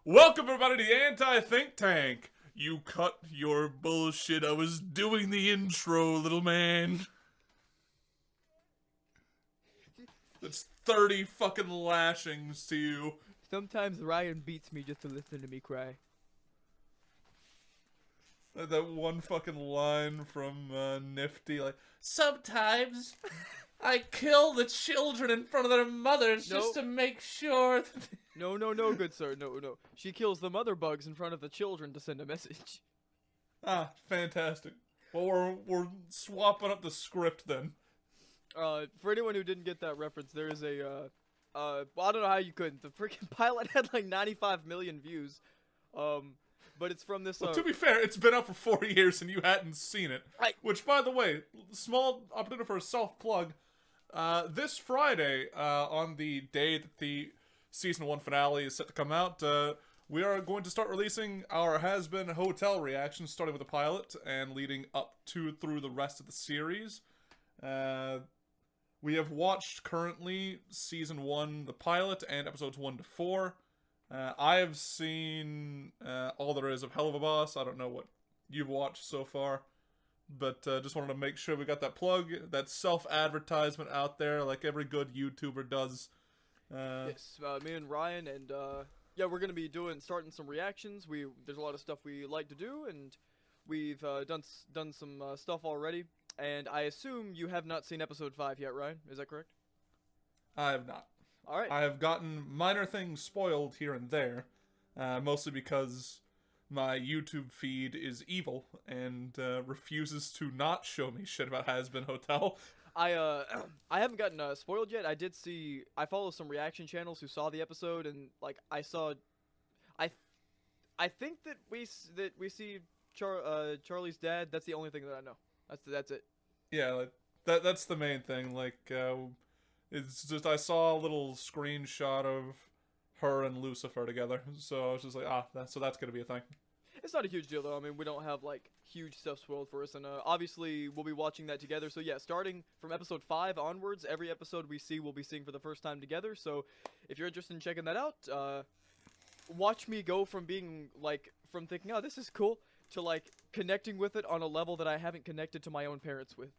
Welcome everybody to the Anti-Think Tank. You cut your bullshit. I was doing the intro, little man. That's 30 fucking lashings to you. Sometimes Ryan beats me just to listen to me cry. That one fucking line from Nifty, like, sometimes I kill the children in front of their mothers just to make sure that No, good sir, no. She kills the mother bugs in front of the children to send a message. Ah, fantastic. Well, we're swapping up the script then. For anyone who didn't get that reference, there is a, well, I don't know how you couldn't. The freaking pilot had like 95 million views. But it's from this, Well, to be fair, it's been out for 4 years and you hadn't seen it. Right. Which, by the way, small opportunity for a self-plug. This Friday, on the day that the Season 1 finale is set to come out, we are going to start releasing our Hazbin Hotel reactions, starting with the pilot and leading up to through the rest of the series. We have watched currently Season 1, the pilot, and episodes 1 to 4. I have seen all there is of Hell of a Boss. I don't know what you've watched so far. But just wanted to make sure we got that plug, that self-advertisement out there like every good YouTuber does. Yes, me and Ryan, and yeah, we're gonna be starting some reactions. There's a lot of stuff we like to do, and we've done some stuff already. And I assume you have not seen episode 5 yet, Ryan? Is that correct? I have not. All right. I have gotten minor things spoiled here and there, mostly because my YouTube feed is evil and refuses to not show me shit about Hazbin Hotel. I haven't gotten spoiled yet. I follow some reaction channels who saw the episode, and like I think that we see Charlie's dad. That's the only thing that I know. That's it. Yeah, like, that's the main thing. Like, it's just I saw a little screenshot of her and Lucifer together, so I was just like, that's gonna be a thing. It's not a huge deal, though. I mean, we don't have, like, huge stuff spoiled for us, and obviously we'll be watching that together. So, yeah, starting from episode 5 onwards, every episode we see we'll be seeing for the first time together. So, if you're interested in checking that out, watch me go from being, like, from thinking, oh, this is cool, to, like, connecting with it on a level that I haven't connected to my own parents with.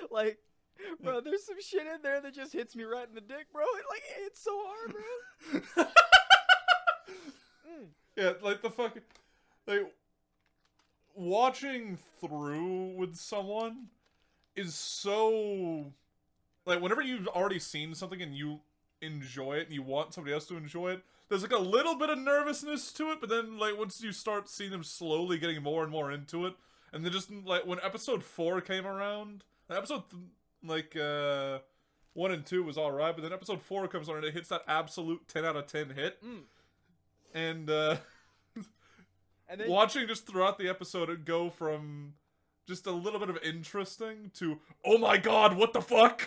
Like, bro, there's some shit in there that just hits me right in the dick, bro. It hits so hard, bro. Yeah, like the fucking, like, watching through with someone is so, like, whenever you've already seen something and you enjoy it and you want somebody else to enjoy it, there's like a little bit of nervousness to it, but then like once you start seeing them slowly getting more and more into it, and then just like when episode 4 came around, episode 1 and 2 was alright, but then episode 4 comes on and it hits that absolute 10 out of 10 hit. And and then, watching just throughout the episode it go from just a little bit of interesting to, oh my god, what the fuck?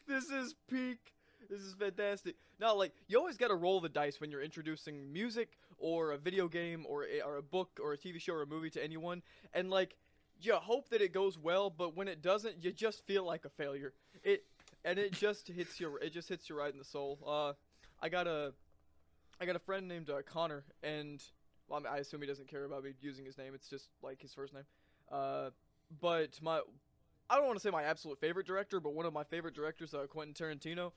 This is peak. This is fantastic. Now, like, you always gotta roll the dice when you're introducing music or a video game or a book or a TV show or a movie to anyone, and like, you hope that it goes well, but when it doesn't, you just feel like a failure. It just hits you. It just hits you right in the soul. I got a friend named Connor, and well, I mean, I assume he doesn't care about me using his name. It's just like his first name. But I don't want to say my absolute favorite director, but one of my favorite directors, Quentin Tarantino.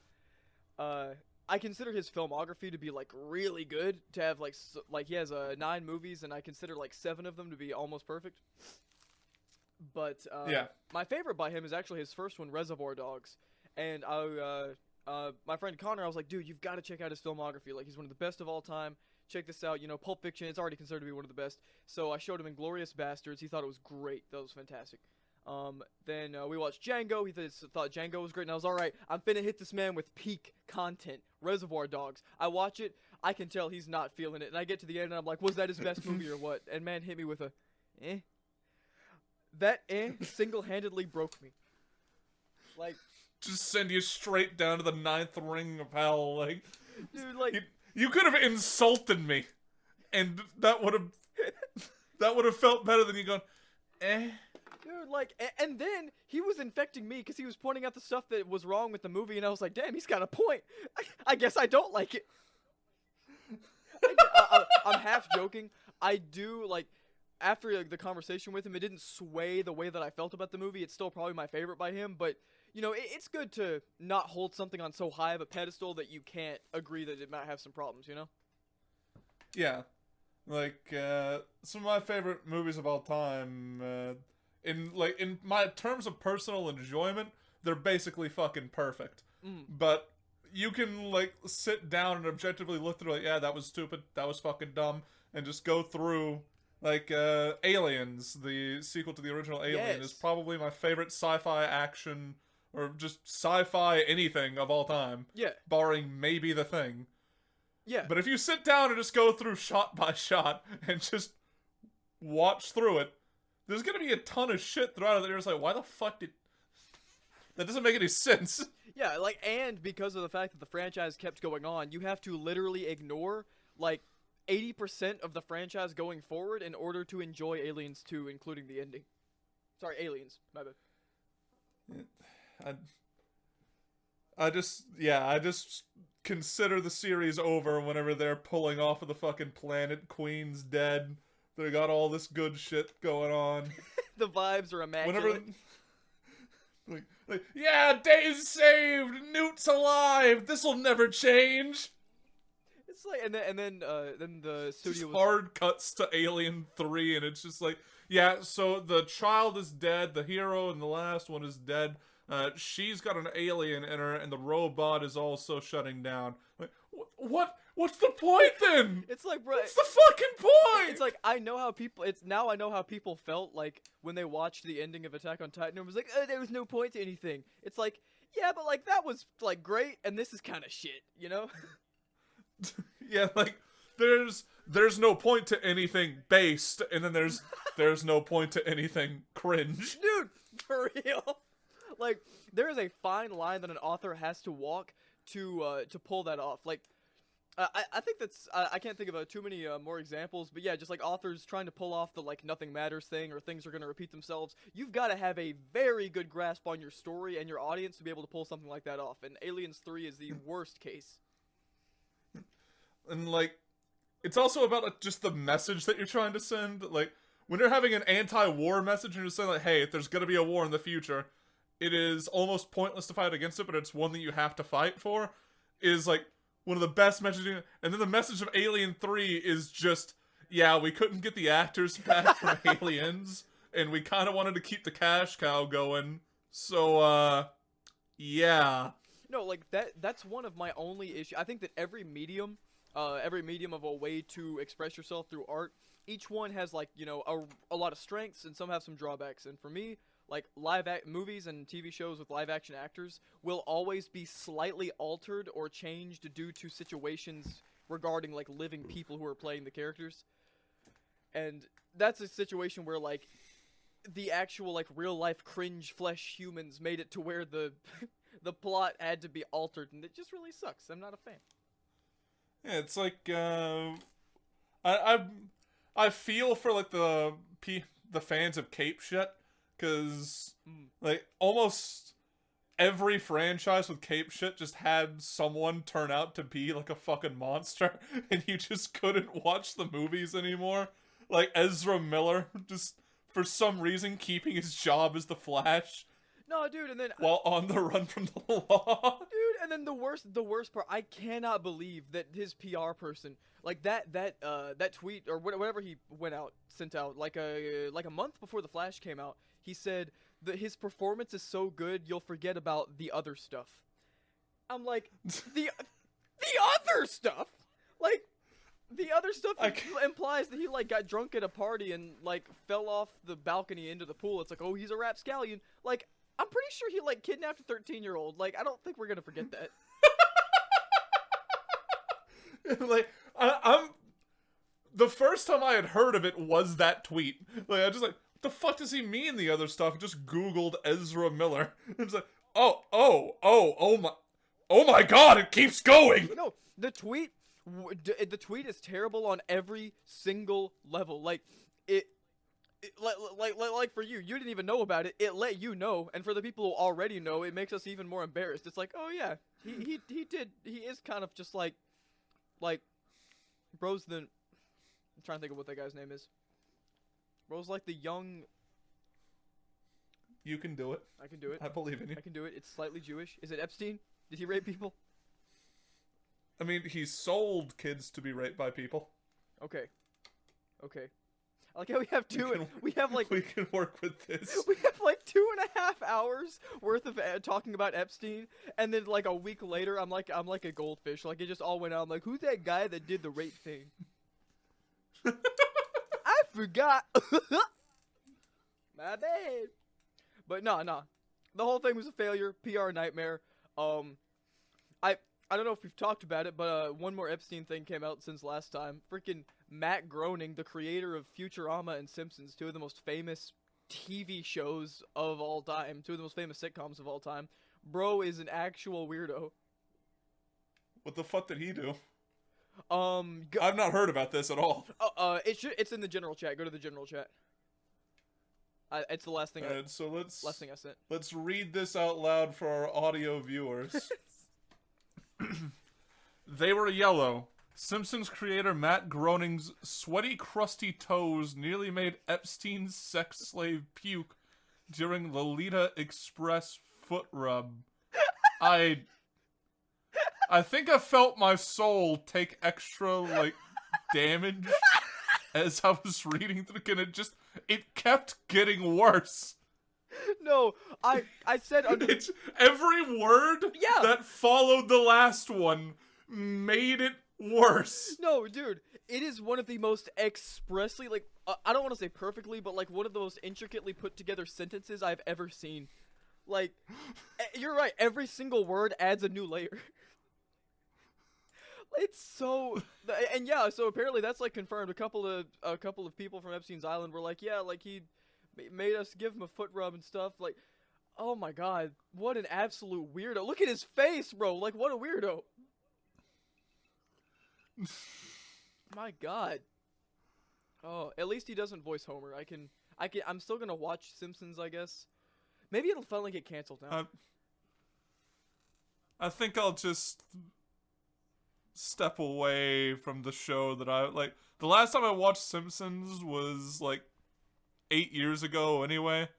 I consider his filmography to be like really good. To have like he has 9 movies, and I consider like 7 of them to be almost perfect. But yeah, my favorite by him is actually his first one, Reservoir Dogs, and my friend Connor, I was like, dude, you've got to check out his filmography. Like, he's one of the best of all time. Check this out. You know, Pulp Fiction, it's already considered to be one of the best. So I showed him Inglourious Bastards. He thought it was great. That was fantastic. Then we watched Django. He thought Django was great. And I was, all right, I'm finna hit this man with peak content. Reservoir Dogs. I watch it. I can tell he's not feeling it. And I get to the end, and I'm like, was that his best movie or what? And man hit me with a, eh. That single-handedly broke me. Like, just send you straight down to the 9th ring of hell. Like, dude, like, you could have insulted me, and that would have felt better than you going, eh. Dude, like, and then he was infecting me because he was pointing out the stuff that was wrong with the movie, and I was like, damn, he's got a point. I guess I don't like it. I'm half joking. I do like after like, the conversation with him, it didn't sway the way that I felt about the movie. It's still probably my favorite by him, but you know, it's good to not hold something on so high of a pedestal that you can't agree that it might have some problems. You know? Yeah. Like, some of my favorite movies of all time, in my terms of personal enjoyment, they're basically fucking perfect. But you can, like, sit down and objectively look through, like, yeah, that was stupid, that was fucking dumb, and just go through, like, Aliens, the sequel to the original Alien, is probably my favorite sci-fi action, or just sci-fi anything of all time. Yeah. Barring maybe The Thing. Yeah. But if you sit down and just go through shot by shot and just watch through it, there's gonna be a ton of shit throughout it that you're just like, why the fuck did... That doesn't make any sense. Yeah, like, and because of the fact that the franchise kept going on, you have to literally ignore, like, 80% of the franchise going forward in order to enjoy Aliens 2, including the ending. Sorry, Aliens. My bad. I just consider the series over whenever they're pulling off of the fucking planet. Queen's dead. They got all this good shit going on. The vibes are immaculate. Whenever, like, yeah, Dave's saved. Newt's alive. This'll never change. It's like, and then the studio was hard cuts to Alien 3, and it's just like, yeah. So the child is dead. The hero in the last one is dead. She's got an alien in her, and the robot is also shutting down. Like, what? What's the point then? It's like, bro, what's the fucking point? It's like I know how people felt like when they watched the ending of Attack on Titan. It was like, there was no point to anything. It's like, yeah, but like that was like great, and this is kind of shit, you know? Yeah, like there's no point to anything based, and then there's no point to anything cringe. Dude, for real. Like, there is a fine line that an author has to walk to pull that off. Like, I think that's I can't think of too many more examples, but yeah, just like authors trying to pull off the like nothing matters thing or things are gonna repeat themselves. You've got to have a very good grasp on your story and your audience to be able to pull something like that off. And Aliens 3 is the worst case. And like, it's also about like, just the message that you're trying to send. Like, when you're having an anti-war message and you're saying like, hey, if there's gonna be a war in the future, it is almost pointless to fight against it, but it's one that you have to fight for, is like one of the best messaging. And then the message of Alien 3 is just, yeah, we couldn't get the actors back from Aliens, and we kind of wanted to keep the cash cow going, so, yeah. No, like, that's one of my only issues. I think that every medium of a way to express yourself through art, each one has, like, you know, a lot of strengths, and some have some drawbacks. And for me, like, movies and TV shows with live-action actors will always be slightly altered or changed due to situations regarding, like, living people who are playing the characters. And that's a situation where, like, the actual, like, real-life cringe flesh humans made it to where the the plot had to be altered, and it just really sucks. I'm not a fan. Yeah, it's like, I feel for, like, the fans of Cape shit. Because, like, almost every franchise with Cape shit just had someone turn out to be, like, a fucking monster, and you just couldn't watch the movies anymore. Like, Ezra Miller, just, for some reason, keeping his job as the Flash. No, dude, and then... while on the run from the law. Dude, and then the worst part, I cannot believe that his PR person, like, that tweet, or whatever he sent out, like a month before The Flash came out, he said that his performance is so good, you'll forget about the other stuff. I'm like, the other stuff? Like, the other stuff implies that he, like, got drunk at a party and, like, fell off the balcony into the pool. It's like, oh, he's a rapscallion. Like, I'm pretty sure he, like, kidnapped a 13-year-old. Like, I don't think we're gonna forget that. Like, I'm... The first time I had heard of it was that tweet. Like, I just like, what the fuck does he mean, the other stuff? I just Googled Ezra Miller. It's like, oh my god, it keeps going! No, the tweet is terrible on every single level. Like, like for you didn't even know about it. It let you know, and for the people who already know, it makes us even more embarrassed. It's like, oh yeah, he is kind of just like Bro's the. I'm trying to think of what that guy's name is. Bro's like the young. You can do it. I can do it. I believe in you. I can do it. It's slightly Jewish. Is it Epstein? Did he rape people? I mean, he sold kids to be raped by people. Okay. Okay. I like how we have we have like we can work with this. we have like 2.5 hours worth of talking about Epstein, and then like a week later, I'm like a goldfish. Like it just all went out. I'm like, who's that guy that did the rape thing? I forgot. My bad. But no. The whole thing was a failure. PR nightmare. I don't know if we've talked about it, but one more Epstein thing came out since last time. Freaking Matt Groening, the creator of Futurama and Simpsons, two of the most famous TV shows of all time, two of the most famous sitcoms of all time. Bro is an actual weirdo. What the fuck did he do? I've not heard about this at all. It's in the general chat. Go to the general chat. It's the last thing. Last thing I sent. Let's read this out loud for our audio viewers. They were yellow. Simpsons creator Matt Groening's sweaty, crusty toes nearly made Epstein's sex slave puke during Lolita Express foot rub. I think I felt my soul take extra, like, damage as I was reading through, and it kept getting worse. No, I said it's every word that followed the last one made it worse. No, dude, it is one of the most expressly, like, I don't want to say perfectly, but like one of the most intricately put together sentences I've ever seen. Like, you're right, every single word adds a new layer. It's so, and yeah, so apparently that's like confirmed. A couple of people from Epstein's Island were like, yeah, like he made us give him a foot rub and stuff. Like, oh my god, what an absolute weirdo. Look at his face, bro. Like, what a weirdo. My god. Oh, at least he doesn't voice Homer. I'm still gonna watch Simpsons, I guess. Maybe it'll finally get canceled now. I think I'll just step away from the show that I like. The last time I watched Simpsons was like 8 years ago anyway.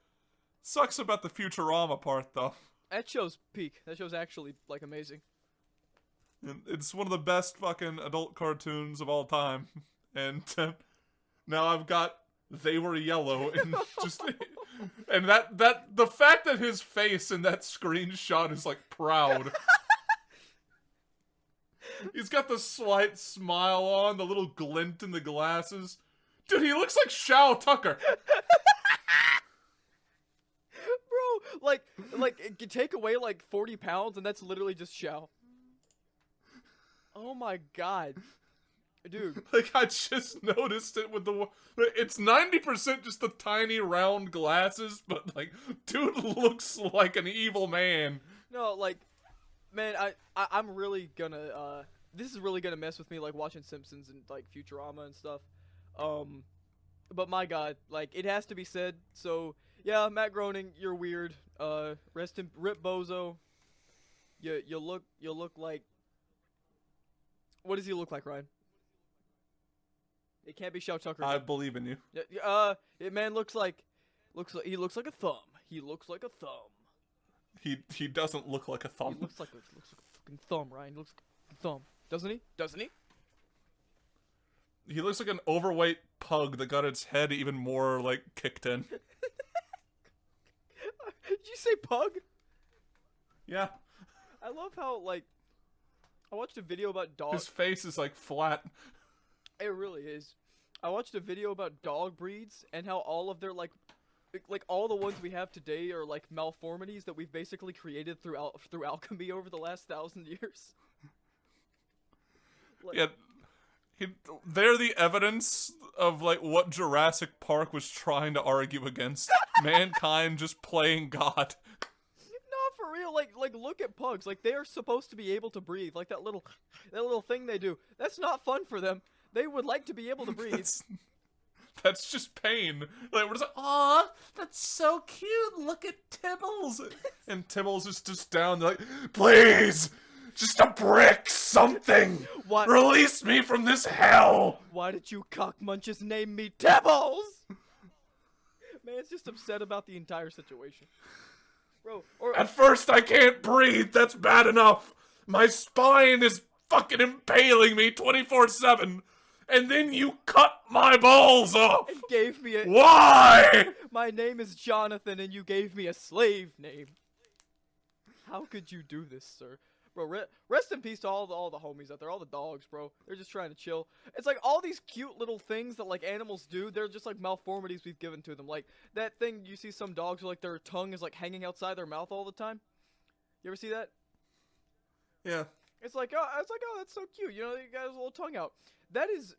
Sucks about the Futurama part though. That show's peak. That show's actually like amazing. It's one of the best fucking adult cartoons of all time. And now I've got They Were Yellow and just and that the fact that his face in that screenshot is like proud. He's got the slight smile on, the little glint in the glasses. Dude, he looks like Shao Tucker. Bro, like you take away like 40 pounds and that's literally just Shao. Oh my god. Dude. Like, I just noticed it with it's 90% just the tiny round glasses, but like, dude looks like an evil man. No, like, man, I'm really gonna, this is really gonna mess with me, like, watching Simpsons and, like, Futurama and stuff. But my god, like, it has to be said, so, yeah, Matt Groening, you're weird, rip Bozo, you look like, what does he look like, Ryan? It can't be Shao Tucker. I believe in you. Man looks like he looks like a thumb. He looks like a thumb. He doesn't look like a thumb. He looks like a fucking thumb, Ryan. He looks like a thumb. Doesn't he? Doesn't he? He looks like an overweight pug that got its head even more, like, kicked in. Did you say pug? Yeah. I love how, like, I watched a video about dogs. His face is, like, flat. It really is. I watched a video about dog breeds and how all of their, like all the ones we have today are, like, malformities that we've basically created through alchemy over the last 1,000 years. Like, yeah, they're the evidence of, like, what Jurassic Park was trying to argue against. Mankind just playing God. No, for real, like, look at pugs. Like, they are supposed to be able to breathe. Like, that little thing they do. That's not fun for them. They would like to be able to breathe. That's just pain. Like, we're just like, aw, that's so cute. Look at Tibbles. And Tibbles is just down, like, please, just a bricks. something! What? Release me from this hell! Why did you cockmunchers name me Tibbles? Man's just upset about the entire situation. Bro, or At first I can't breathe, that's bad enough. My spine is fucking impaling me 24/7. And then you cut my balls off! and gave me a Why? My name is Jonathan and you gave me a slave name. How could you do this, sir? Bro, rest in peace to all the homies out there, all the dogs, bro. They're just trying to chill. It's like all these cute little things that like animals do, they're just like malformities we've given to them. Like that thing you see some dogs where like their tongue is like hanging outside their mouth all the time. You ever see that? Yeah. It's like, oh, that's so cute. You know, you got his little tongue out. That is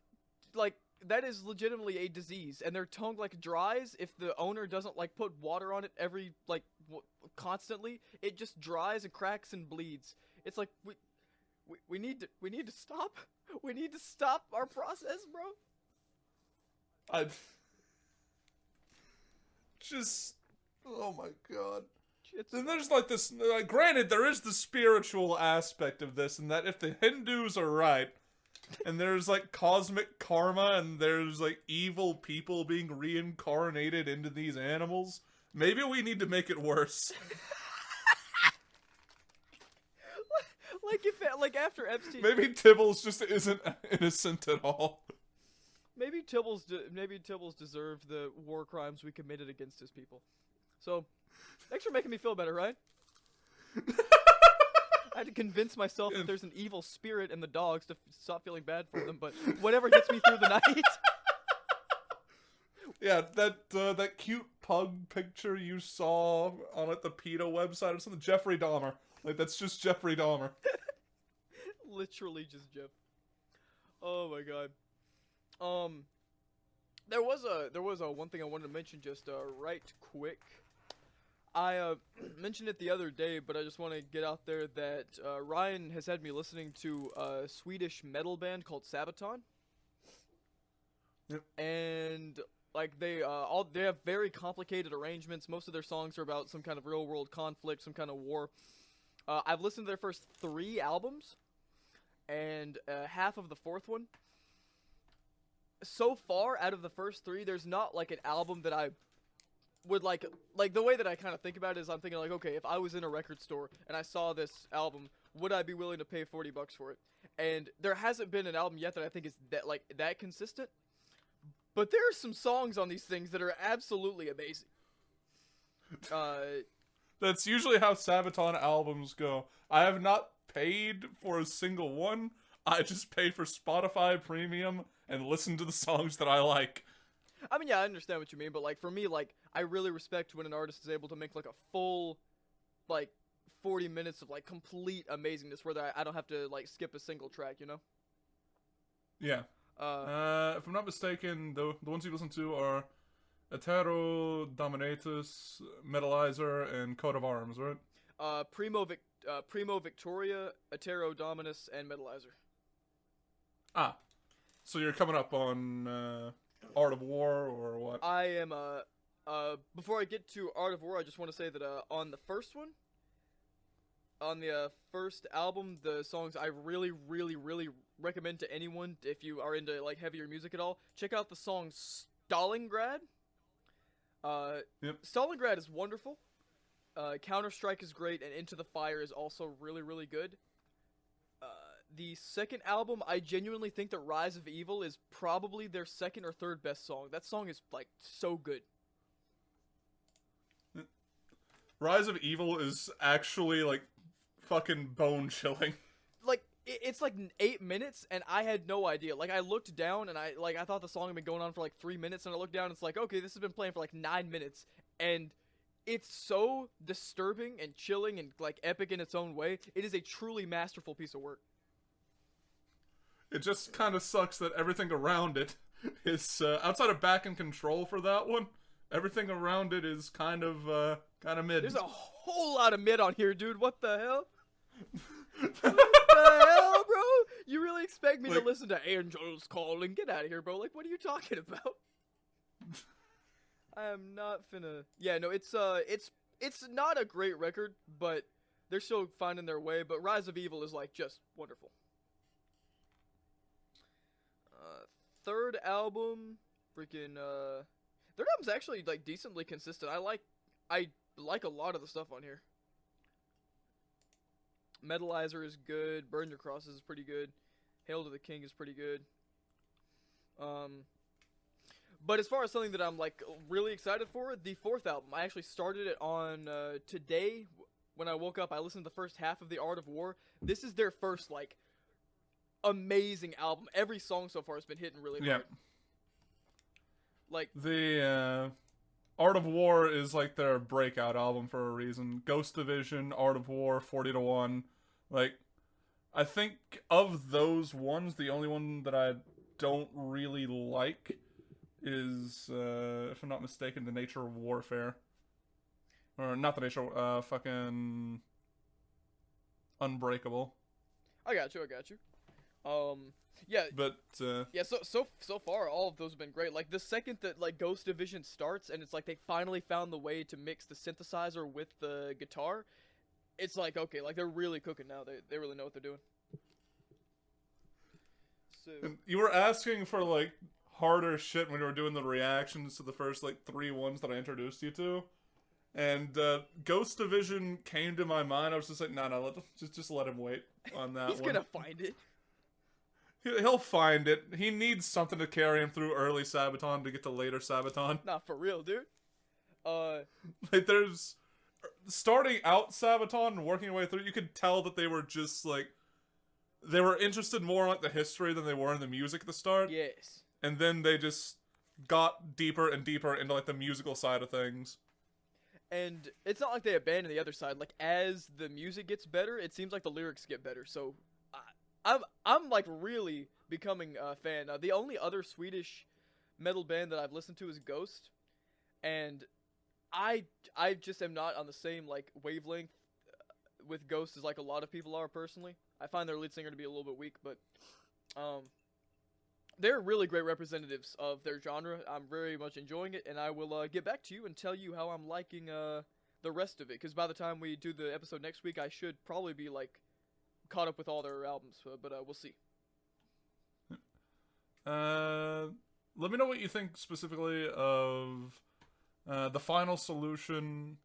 legitimately a disease, and their tongue like dries if the owner doesn't like put water on it every like constantly. It just dries and cracks and bleeds. It's like we need to stop. We need to stop our process, bro. I just, oh my god. Then there's like this, granted there is the spiritual aspect of this, and that if the Hindus are right, and there's like cosmic karma, and there's like evil people being reincarnated into these animals, maybe we need to make it worse. Like if like after Epstein, Maybe Tibbles just isn't innocent at all. maybe Tibbles deserved the war crimes we committed against his people. So, thanks for making me feel better, right? I had to convince myself that there's an evil spirit in the dogs to stop feeling bad for them, but whatever gets me through the night. Yeah, that cute pug picture you saw on like the PETA website or something, Jeffrey Dahmer. Like that's just Jeffrey Dahmer. Literally just Jeff. Oh my god. There was a one thing I wanted to mention just right quick. I mentioned it the other day, but I just want to get out there that Ryan has had me listening to a Swedish metal band called Sabaton. Yep. And like they have very complicated arrangements. Most of their songs are about some kind of real world conflict, some kind of war. I've listened to their first 3 albums and half of the 4th one. So far, out of the first 3, there's not like an album that I would like the way that I kind of think about it is I'm thinking like, okay, if I was in a record store and I saw this album, would I be willing to pay $40 for it? And there hasn't been an album yet that I think is that consistent. But there are some songs on these things that are absolutely amazing. That's usually how Sabaton albums go. I have not paid for a single one. I just pay for Spotify Premium and listen to the songs that I like. I mean, yeah, I understand what you mean, but like for me, like I really respect when an artist is able to make like a full, like 40 minutes of like complete amazingness where I don't have to like skip a single track, you know? Yeah. If I'm not mistaken, the ones you listen to are Etero, Dominatus, Metalizer, and Coat of Arms, right? Primo Victoria, Etero Dominus, and Metalizer. Ah. So you're coming up on Art of War, or what? I am, before I get to Art of War, I just want to say that, on the first one, on the first album, the songs I really, really, really recommend to anyone, if you are into, like, heavier music at all, check out the song Stalingrad. Yep. Stalingrad is wonderful. Counter-Strike is great, and Into the Fire is also really, really good. The second album, I genuinely think that Rise of Evil is probably their second or third best song. That song is, like, so good. Rise of Evil is actually, like, fucking bone-chilling. Like, it's like 8 minutes, and I had no idea. Like, I looked down, and I thought the song had been going on for, like, 3 minutes, and I looked down, and it's like, okay, this has been playing for, like, 9 minutes. And it's so disturbing and chilling and, like, epic in its own way. It is a truly masterful piece of work. It just kind of sucks that everything around it is, outside of Back in Control for that one, everything around it is kind of mid. There's a whole lot of mid on here, dude. What the hell? What the hell, bro? You really expect me to listen to Angels Calling? Get out of here, bro. Like, what are you talking about? I am not finna... Yeah, no, it's not a great record, but they're still finding their way. But Rise of Evil is, like, just wonderful. Third album, freaking third album's actually like decently consistent. I like a lot of the stuff on here. Metalizer is good. Burn Your Crosses is pretty good. Hail to the King is pretty good. But as far as something that I'm like really excited for, the fourth album. I actually started it on today when I woke up. I listened to the first half of The Art of War. This is their first like amazing album. Every song so far has been hitting really hard. Like the Art of War is like their breakout album for a reason. Ghost Division, Art of War, 40 to 1. Like, I think of those ones, the only one that I don't really like is, if I'm not mistaken, The Nature of Warfare. Or not The Nature, fucking Unbreakable. I got you. Yeah. But, yeah, so far all of those have been great. Like the second that like Ghost Division starts and it's like they finally found the way to mix the synthesizer with the guitar, it's like okay, like they're really cooking now. They really know what they're doing. So and you were asking for like harder shit when you were doing the reactions to the first like 3 ones that I introduced you to. And Ghost Division came to my mind. I was just like, no, just let him wait on that he's one. gonna find it. He'll find it. He needs something to carry him through early Sabaton to get to later Sabaton. Nah, for real, dude. Like, there's... Starting out Sabaton and working your way through, you could tell that they were just, like... They were interested more in, like, the history than they were in the music at the start. Yes. And then they just got deeper and deeper into, like, the musical side of things. And it's not like they abandoned the other side. Like, as the music gets better, it seems like the lyrics get better, so... I'm like really becoming a fan. The only other Swedish metal band that I've listened to is Ghost, and I just am not on the same like wavelength with Ghost as like a lot of people are personally. I find their lead singer to be a little bit weak, but they're really great representatives of their genre. I'm very much enjoying it, and I will get back to you and tell you how I'm liking the rest of it. Because by the time we do the episode next week, I should probably be like caught up with all their albums, but we'll see. Let me know what you think specifically of The Final Solution,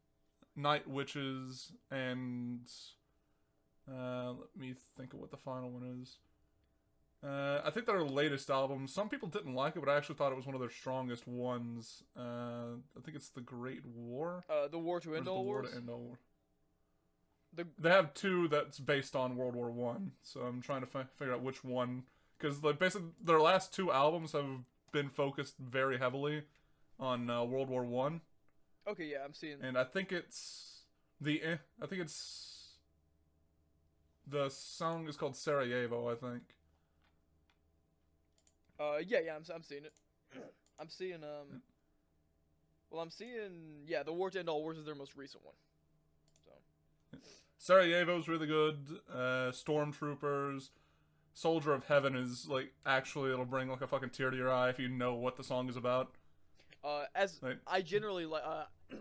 Night Witches, and let me think of what the final one is. I think their latest album, some people didn't like it, but I actually thought it was one of their strongest ones. I think it's The Great War? The War to End All Wars? They have 2 that's based on World War One, so I'm trying to figure out which one. Because like basically their last 2 albums have been focused very heavily on World War One. Okay, yeah, I'm seeing. And I think it's the song is called Sarajevo, I think. Yeah, I'm seeing it. I'm seeing yeah, The War to End All Wars is their most recent one. So. Sarajevo's really good. Stormtroopers, Soldier of Heaven is like actually it'll bring like a fucking tear to your eye if you know what the song is about. I generally like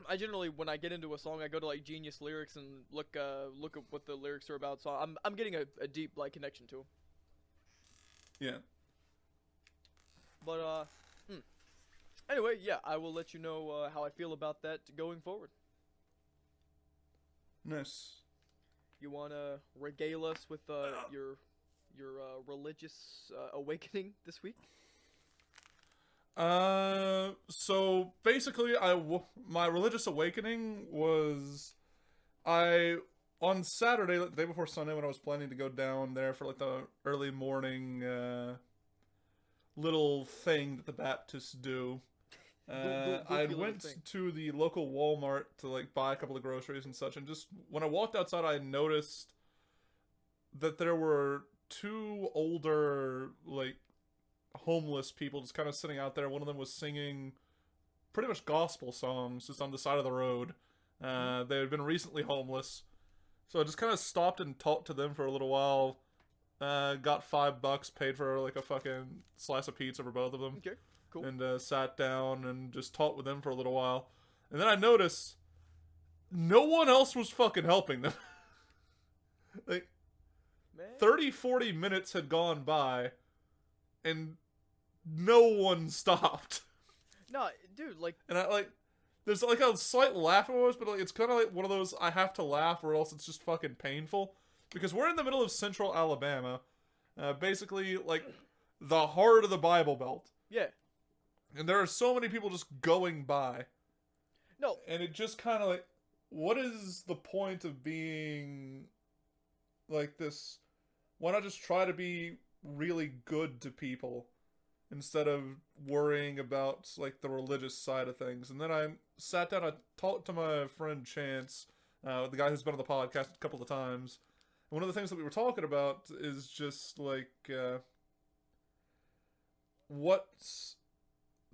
I generally when I get into a song I go to like Genius Lyrics and look at what the lyrics are about. So I'm getting a deep like connection to them. Yeah. But anyway, yeah, I will let you know how I feel about that going forward. Nice. You wanna regale us with your religious awakening this week? So basically, my religious awakening was on Saturday, the day before Sunday, when I was planning to go down there for like the early morning little thing that the Baptists do. I went to the local Walmart to like buy a couple of groceries and such, and just when I walked outside, I noticed that there were 2 older like homeless people just kind of sitting out there. One of them was singing pretty much gospel songs just on the side of the road. They had been recently homeless, so I just kind of stopped and talked to them for a little while. Got $5, paid for like a fucking slice of pizza for both of them. Okay. Cool. And sat down and just talked with them for a little while. And then I noticed no one else was fucking helping them. Like, Man. 30-40 minutes had gone by, and no one stopped. No, dude, like, And I like, there's like a slight laugh almost, but like it's kind of like one of those I have to laugh or else it's just fucking painful, because we're in the middle of central Alabama, basically like the heart of the Bible Belt, yeah. and there are so many people just going by, No, and it just kind of like, what is the point of being like this? Why not just try to be really good to people instead of worrying about like the religious side of things? And then I sat down, I talked to my friend Chance, the guy who's been on the podcast a couple of times. And one of the things that we were talking about is just like what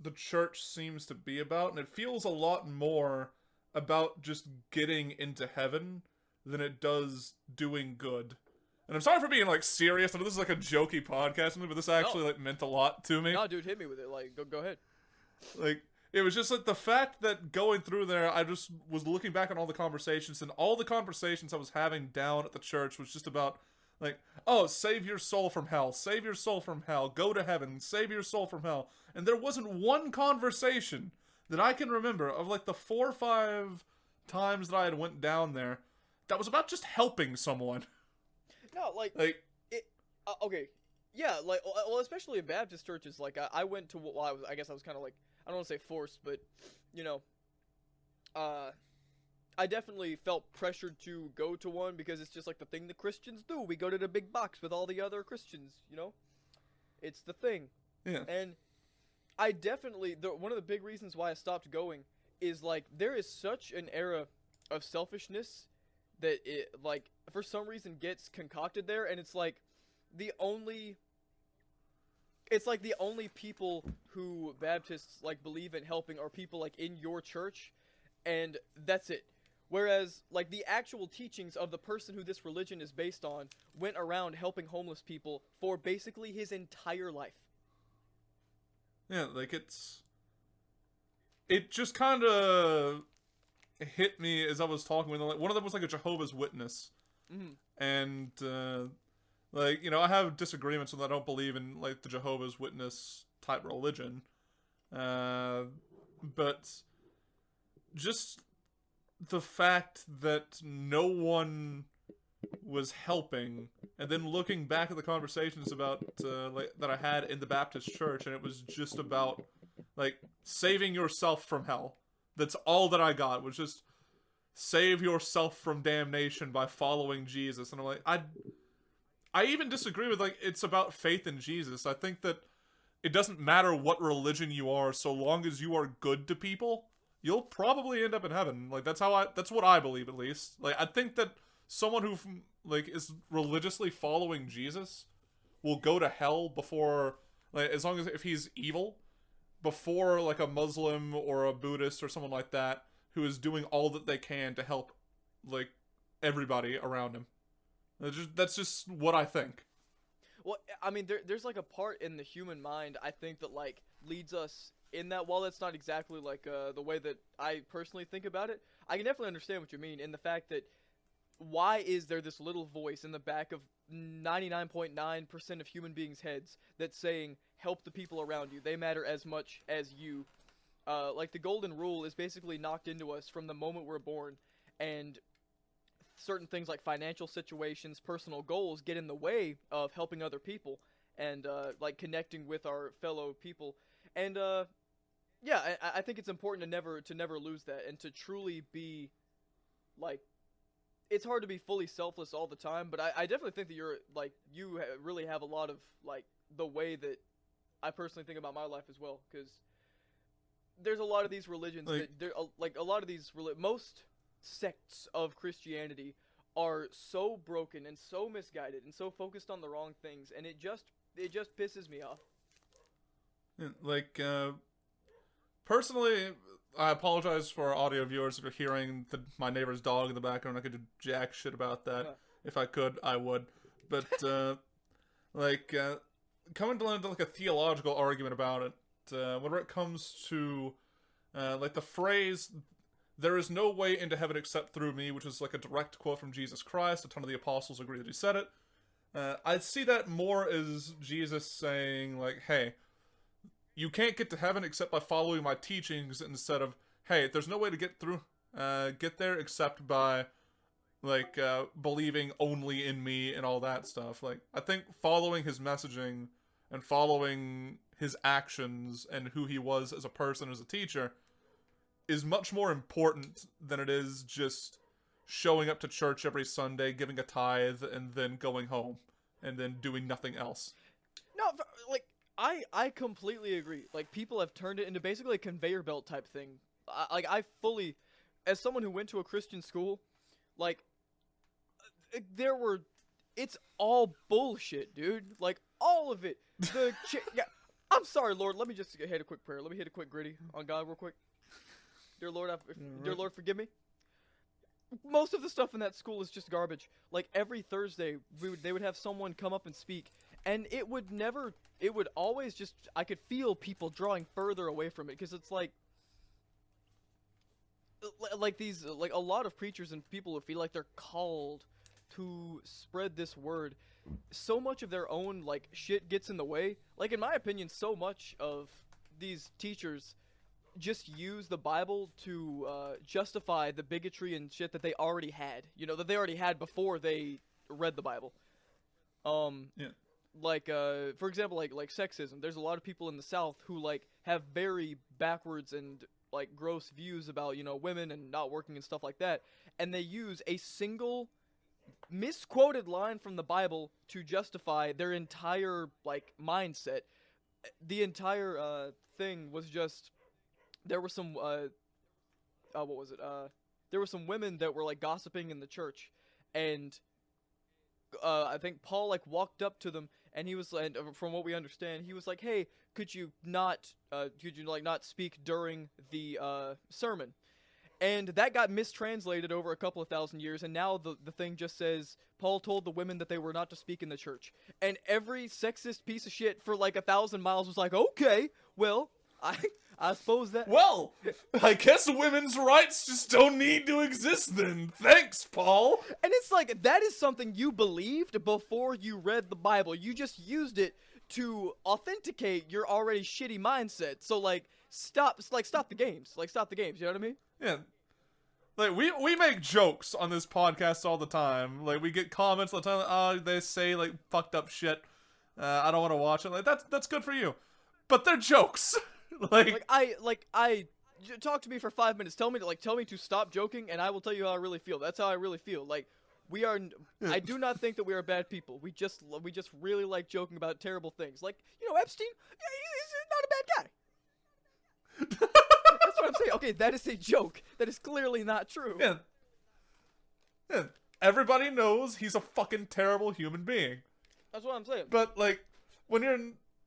the church seems to be about, and it feels a lot more about just getting into heaven than it does doing good. And I'm sorry for being like serious. I know this is like a jokey podcast, but this actually like meant a lot to me. no, dude, hit me with it. Like, go ahead. Like, it was just like the fact that going through there, I just was looking back on all the conversations, and all the conversations I was having down at the church was just about like, oh, save your soul from hell, save your soul from hell, go to heaven, save your soul from hell. And there wasn't one conversation that I can remember of like the 4 or 5 times that I had went down there that was about just helping someone. No, like Like, it. Okay, yeah, like well, especially in Baptist churches. Like I went to. Well, I guess I was kind of like, I don't want to say forced, but you know, I definitely felt pressured to go to one because it's just like the thing that Christians do. We go to the big box with all the other Christians. You know, it's the thing. yeah. And I definitely one of the big reasons why I stopped going is like there is such an era of selfishness that it like for some reason gets concocted there, and it's like the only people who Baptists like believe in helping are people like in your church, and that's it. Whereas like the actual teachings of the person who this religion is based on went around helping homeless people for basically his entire life. Yeah, like it just kind of hit me as I was talking with them. Like, one of them was like a Jehovah's Witness. Mm-hmm. And like, you know, I have disagreements with, I don't believe in like the Jehovah's Witness type religion, but just the fact that no one was helping, and then looking back at the conversations about like that I had in the Baptist church, and it was just about like saving yourself from hell. That's all that I got, was just save yourself from damnation by following Jesus. And I'm like, I even disagree with like it's about faith in Jesus. I think that it doesn't matter what religion you are, so long as you are good to people, you'll probably end up in heaven. Like that's what I believe, at least. Like I think that someone who like is religiously following Jesus will go to hell before, like, as long as if he's evil, before like a Muslim or a Buddhist or someone like that who is doing all that they can to help like everybody around him. That's just what I think. Well, I mean, there's like a part in the human mind, I think, that like leads us in that. While that's not exactly like the way that I personally think about it, I can definitely understand what you mean in the fact that why is there this little voice in the back of 99.9% of human beings' heads that's saying help the people around you, they matter as much as you. Like the golden rule is basically knocked into us from the moment we're born, and certain things like financial situations, personal goals get in the way of helping other people and like connecting with our fellow people. And yeah, I think it's important to never lose that, and to truly be like, it's hard to be fully selfless all the time, but I definitely think that you're like really have a lot of like the way that I personally think about my life as well, because there's a lot of these religions most sects of Christianity are so broken and so misguided and so focused on the wrong things, and it just pisses me off. Like personally, I apologize for our audio viewers if you're hearing my neighbor's dog in the background. I could do jack shit about that. If I could, I would. But like coming to like a theological argument about it, whenever it comes to like the phrase "there is no way into heaven except through me," which is like a direct quote from Jesus Christ. A ton of the apostles agree that he said it. I see that more as Jesus saying like, "Hey, you can't get to heaven except by following my teachings, instead of, hey, there's no way to get there except by, like, believing only in me and all that stuff. Like, I think following his messaging and following his actions and who he was as a person, as a teacher, is much more important than it is just showing up to church every Sunday, giving a tithe, and then going home, and then doing nothing else. No, like, I completely agree. Like, people have turned it into basically a conveyor belt type thing. I fully, as someone who went to a Christian school, like, it's all bullshit, dude. Like, all of it. Yeah, I'm sorry, Lord. Let me just hit a quick prayer. Let me hit a quick gritty on God real quick. Dear Lord, dear Lord, forgive me. Most of the stuff in that school is just garbage. Like, every Thursday, they would have someone come up and speak, and it would always just, I could feel people drawing further away from it, because it's like a lot of preachers and people who feel like they're called to spread this word, so much of their own, like, shit gets in the way. Like, in my opinion, so much of these teachers just use the Bible to justify the bigotry and shit that they already had. You know, that they already had before they read the Bible. Yeah. Like, for example, like sexism. There's a lot of people in the South who, like, have very backwards and, like, gross views about, you know, women and not working and stuff like that. And they use a single misquoted line from the Bible to justify their entire, like, mindset. The entire thing was just, there were some there were some women that were, like, gossiping in the church, and I think Paul, like, walked up to them, and he was, and from what we understand, he was like, hey, could you not speak during the sermon? And that got mistranslated over a couple of thousand years, and now the thing just says, Paul told the women that they were not to speak in the church. And every sexist piece of shit for, like, 1,000 miles was like, okay, well, I suppose that... Well, I guess women's rights just don't need to exist then. Thanks, Paul. And it's like, that is something you believed before you read the Bible. You just used it to authenticate your already shitty mindset. So, like, stop the games. Like, stop the games, you know what I mean? Yeah. Like, we make jokes on this podcast all the time. Like, we get comments all the time, they say, like, fucked up shit. I don't want to watch it. Like, that's good for you. But they're jokes. I talk to me for 5 minutes. Tell me to stop joking, and I will tell you how I really feel. That's how I really feel. Like, we are. I do not think that we are bad people. We just really like joking about terrible things. Like, you know, Epstein. He's not a bad guy. That's what I'm saying. Okay, that is a joke. That is clearly not true. Yeah. Everybody knows he's a fucking terrible human being. That's what I'm saying. But, like, when you're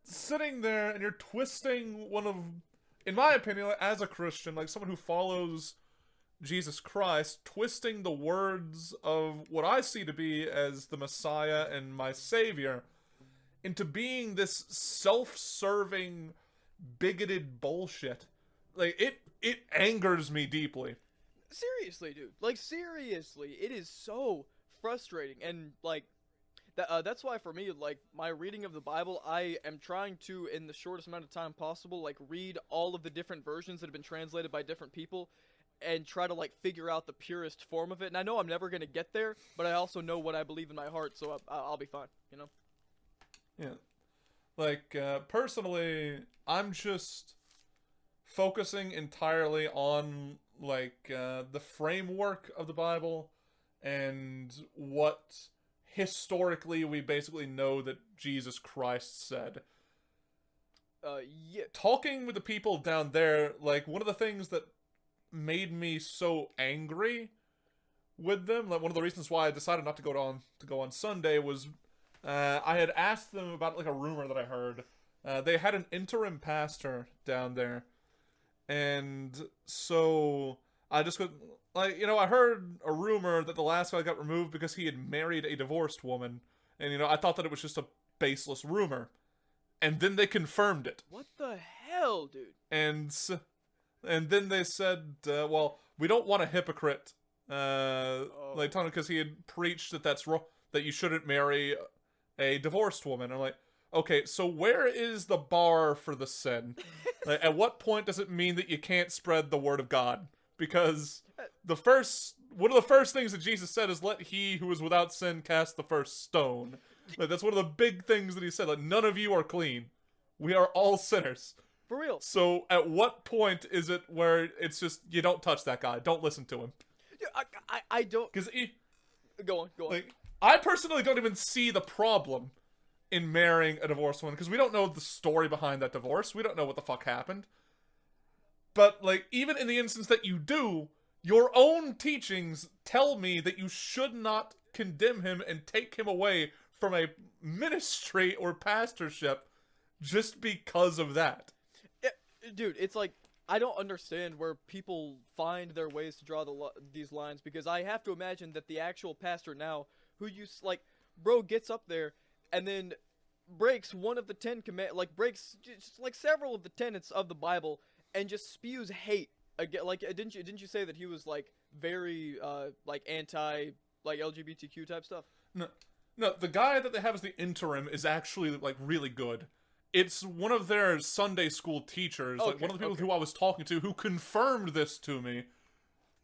sitting there and you're twisting one of, in my opinion, like, as a Christian, like someone who follows Jesus Christ, twisting the words of what I see to be as the Messiah and my Savior into being this self-serving, bigoted bullshit. Like, it angers me deeply. Seriously, dude. Like, seriously. It is so frustrating. And, like, that's why for me, like, my reading of the Bible, I am trying to, in the shortest amount of time possible, like, read all of the different versions that have been translated by different people and try to, like, figure out the purest form of it. And I know I'm never going to get there, but I also know what I believe in my heart, so I'll be fine, you know? Yeah. Like, personally, I'm just focusing entirely on, like, the framework of the Bible and what historically we basically know that Jesus Christ said. Yeah. Talking with the people down there, like, one of the things that made me so angry with them, like, one of the reasons why I decided not to go on Sunday was, I had asked them about, like, a rumor that I heard. They had an interim pastor down there, and so I just could, like, you know, I heard a rumor that the last guy got removed because he had married a divorced woman, and, you know, I thought that it was just a baseless rumor, and then they confirmed it. What the hell, dude? And then they said, well, we don't want a hypocrite, like, because he had preached that that's wrong, that you shouldn't marry a divorced woman. I'm like, okay, so where is the bar for the sin? Like, at what point does it mean that you can't spread the word of God? Because one of the first things that Jesus said is, let he who is without sin cast the first stone. Like, that's one of the big things that he said. Like, none of you are clean. We are all sinners. For real. So at what point is it where it's just, you don't touch that guy, don't listen to him? Dude, I don't. Because Go on. like, I personally don't even see the problem in marrying a divorced woman, because we don't know the story behind that divorce. We don't know what the fuck happened. But, like, even in the instance that you do, your own teachings tell me that you should not condemn him and take him away from a ministry or pastorship just because of that. Dude, it's like, I don't understand where people find their ways to draw these lines, because I have to imagine that the actual pastor now, who bro gets up there and then breaks one of the 10 breaks just like several of the tenets of the Bible and just spews hate again. Like, didn't you say that he was like very anti LGBTQ type stuff? No, the guy that they have as the interim is actually like really good. It's one of their Sunday school teachers, like one of the people who I was talking to, who confirmed this to me,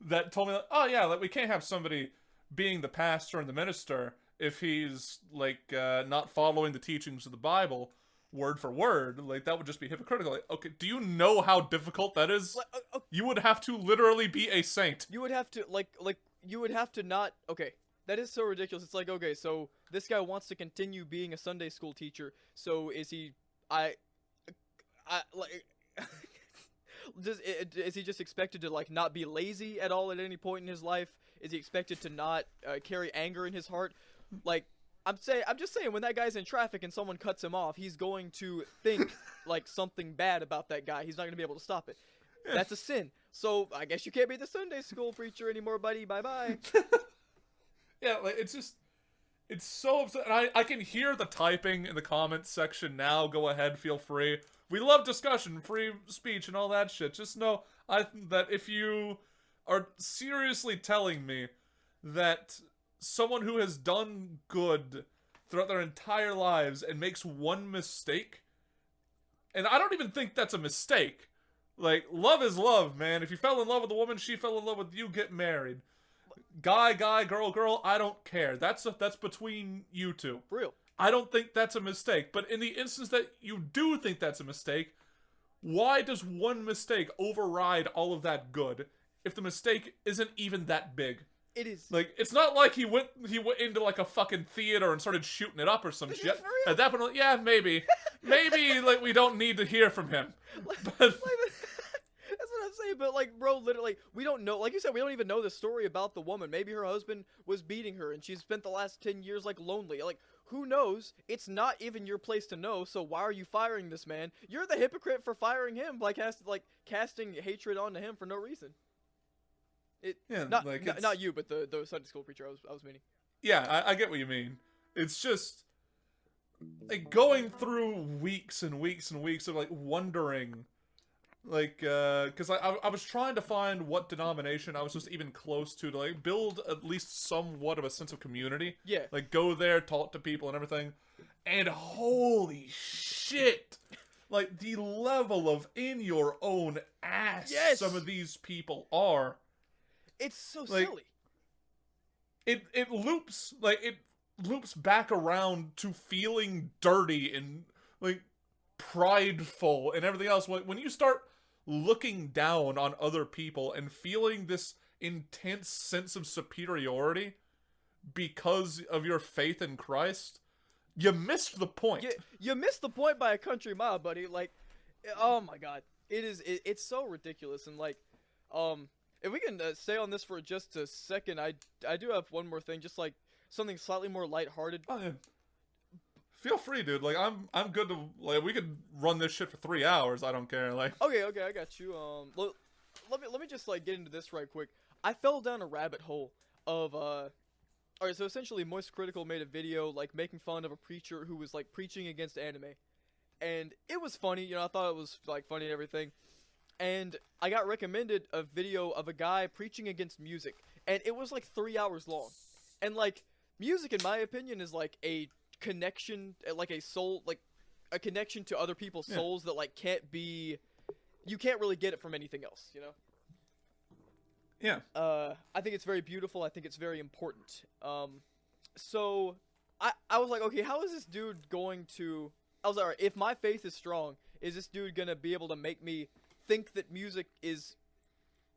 that told me that, oh yeah, like, we can't have somebody being the pastor and the minister if he's like not following the teachings of the Bible word for word. Like, that would just be hypocritical. Like, okay, do you know how difficult that is? You would have to literally be a saint. You would have to you would have to not. Okay, that is so ridiculous. It's like, okay, so this guy wants to continue being a Sunday school teacher. So is he? Is he just expected to like not be lazy at all at any point in his life? Is he expected to not carry anger in his heart? Like, I'm just saying, when that guy's in traffic and someone cuts him off, he's going to think like something bad about that guy. He's not going to be able to stop it. That's a sin. So I guess you can't be the Sunday school preacher anymore, buddy. Bye bye. Yeah, like, it's so upset. And I can hear the typing in the comments section now. Go ahead, feel free. We love discussion, free speech, and all that shit. Just know that if you are seriously telling me that someone who has done good throughout their entire lives and makes one mistake, and I don't even think that's a mistake. Like, love is love, man. If you fell in love with a woman, she fell in love with you, get married. Guy, girl, I don't care. That's between you two. Real. I don't think that's a mistake. But in the instance that you do think that's a mistake, why does one mistake override all of that good if the mistake isn't even that big? It is. Like, it's not like he went into like a fucking theater and started shooting it up or some shit. At that point, yeah, maybe like, we don't need to hear from him. But that's what I'm saying. But like, bro, literally, we don't know. Like you said, we don't even know the story about the woman. Maybe her husband was beating her, and she's spent the last 10 years like lonely. Like, who knows? It's not even your place to know. So why are you firing this man? You're the hypocrite for firing him. Like, casting hatred onto him for no reason. Not you, but the Sunday school preacher I was meaning. Yeah, I get what you mean. It's just like going through weeks and weeks and weeks of like wondering, like, because I was trying to find what denomination I was just even close to like build at least somewhat of a sense of community. Yeah. Like, go there, talk to people and everything, and holy shit, like the level of in your own ass some of these people are. It's so like, silly. It loops back around to feeling dirty and like prideful and everything else. When you start looking down on other people and feeling this intense sense of superiority because of your faith in Christ, you missed the point. You missed the point by a country mile, buddy. Like, oh my god, it's so ridiculous. And like, if we can stay on this for just a second, I do have one more thing, just like something slightly more lighthearted. Oh, yeah. Feel free, dude. Like, I'm good to, like, we could run this shit for 3 hours. I don't care. Like, okay, I got you. Let me just like get into this right quick. I fell down a rabbit hole of alright, so essentially Moist Critical made a video like making fun of a preacher who was like preaching against anime, and it was funny. You know, I thought it was like funny and everything. And I got recommended a video of a guy preaching against music, and it was like 3 hours long. And like, music, in my opinion, is like a connection, like a soul, like a connection to other people's Yeah. souls that like you can't really get it from anything else, you know? Yeah. I think it's very beautiful. I think it's very important. So I was like, okay, how is this dude going to... I was like, all right, if my faith is strong, is this dude going to be able to make me think that music is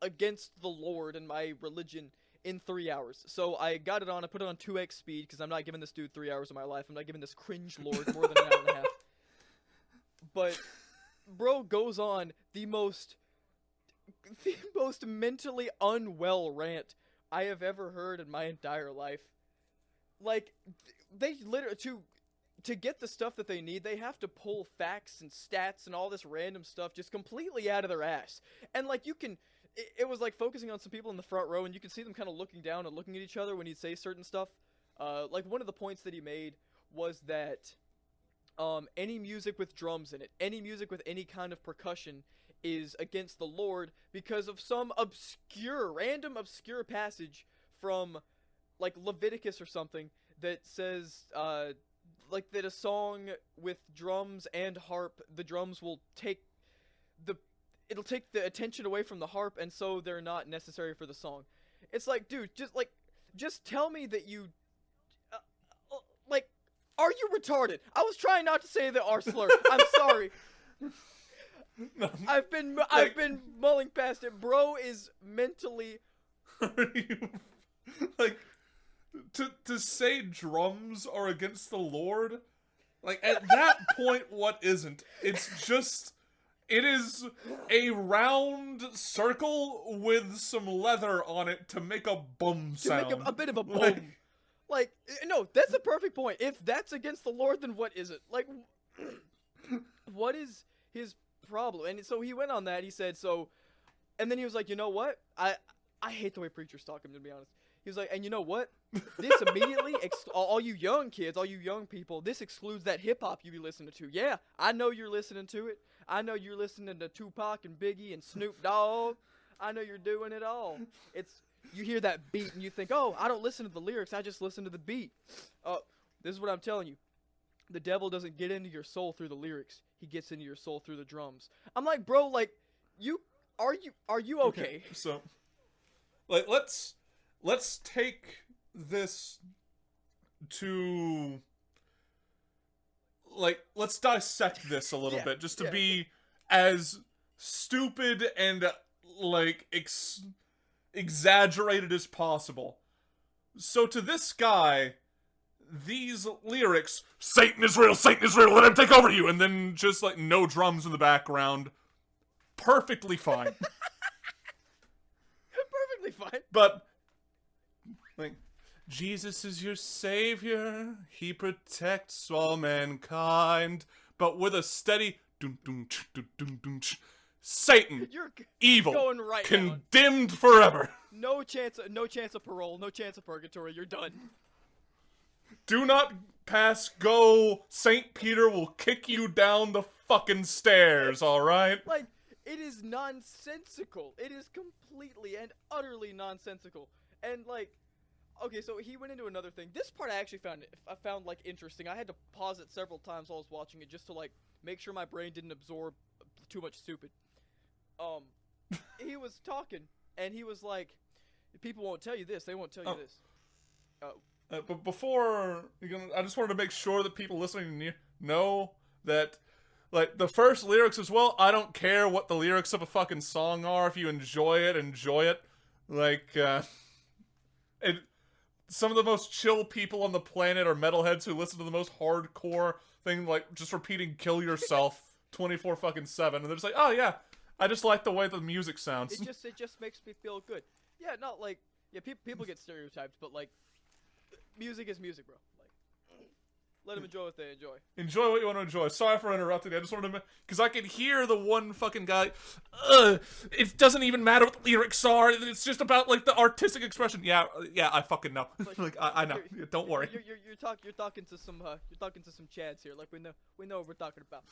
against the Lord and my religion in 3 hours? So I got it on. I put it on 2x speed because I'm not giving this dude 3 hours of my life. I'm not giving this cringe lord more than an hour and a half. But bro goes on the most mentally unwell rant I have ever heard in my entire life. Like, they literally, to get the stuff that they need, they have to pull facts and stats and all this random stuff just completely out of their ass. And, like, you can, it was, like, focusing on some people in the front row, and you can see them kind of looking down and looking at each other when he'd say certain stuff. Like, one of the points that he made was that, any music with drums in it, any music with any kind of percussion is against the Lord because of some random obscure passage from, like, Leviticus or something that says, like, that a song with drums and harp, the drums will it'll take the attention away from the harp, and so they're not necessary for the song. It's like, dude, just tell me that you, like, are you retarded? I was trying not to say the R slur. I'm sorry. No, I've been mulling past it. Bro is mentally... are you, like, to say drums are against the Lord? Like, at that point, what isn't? It's just... It is a round circle with some leather on it to make a boom sound. To make a bit of a boom. Like, no, that's a perfect point. If that's against the Lord, then what is it? Like, what is his problem? And so he went on that. He said, so, and then he was like, you know what? I hate the way preachers talk him, to be honest. He was like, and you know what? This immediately, all you young kids, all you young people, this excludes that hip-hop you be listening to. Yeah, I know you're listening to it. I know you're listening to Tupac and Biggie and Snoop Dogg. I know you're doing it all. You hear that beat and you think, oh, I don't listen to the lyrics, I just listen to the beat. This is what I'm telling you. The devil doesn't get into your soul through the lyrics. He gets into your soul through the drums. I'm like, bro, like, are you okay? So, like, let's take this to, like, let's dissect this a little bit, just to be as stupid and, like, exaggerated as possible. So to this guy, these lyrics, Satan is real, let him take over you, and then just, like, no drums in the background, perfectly fine. Perfectly fine. But, like, Jesus is your savior, he protects all mankind, but with a steady Satan, You're evil, going right condemned forever. No chance of parole, no chance of purgatory, you're done. Do not pass go, St. Peter will kick you down the fucking stairs, alright? Like, it is nonsensical. It is completely and utterly nonsensical. And, like, okay, so he went into another thing. This part I actually found like, interesting. I had to pause it several times while I was watching it just to, like, make sure my brain didn't absorb too much stupid. He was talking, and he was like, people won't tell you this, they won't tell you this. But before, I just wanted to make sure that people listening know that, like, the first lyrics as well, I don't care what the lyrics of a fucking song are. If you enjoy it, enjoy it. Like, some of the most chill people on the planet are metalheads who listen to the most hardcore thing, like, just repeating kill yourself 24/7. And they're just like, oh yeah, I just like the way the music sounds. It just makes me feel good. Yeah, not like, yeah, people get stereotyped, but, like, music is music, bro. Like, let them enjoy what they enjoy. Enjoy what you want to enjoy. Sorry for interrupting. I just wanted to, because I could hear the one fucking guy, it doesn't even matter what the lyrics are. It's just about, like, the artistic expression. Yeah, I fucking know. Like, I know. Don't worry. You're talking to some chads here. Like, we know what we're talking about.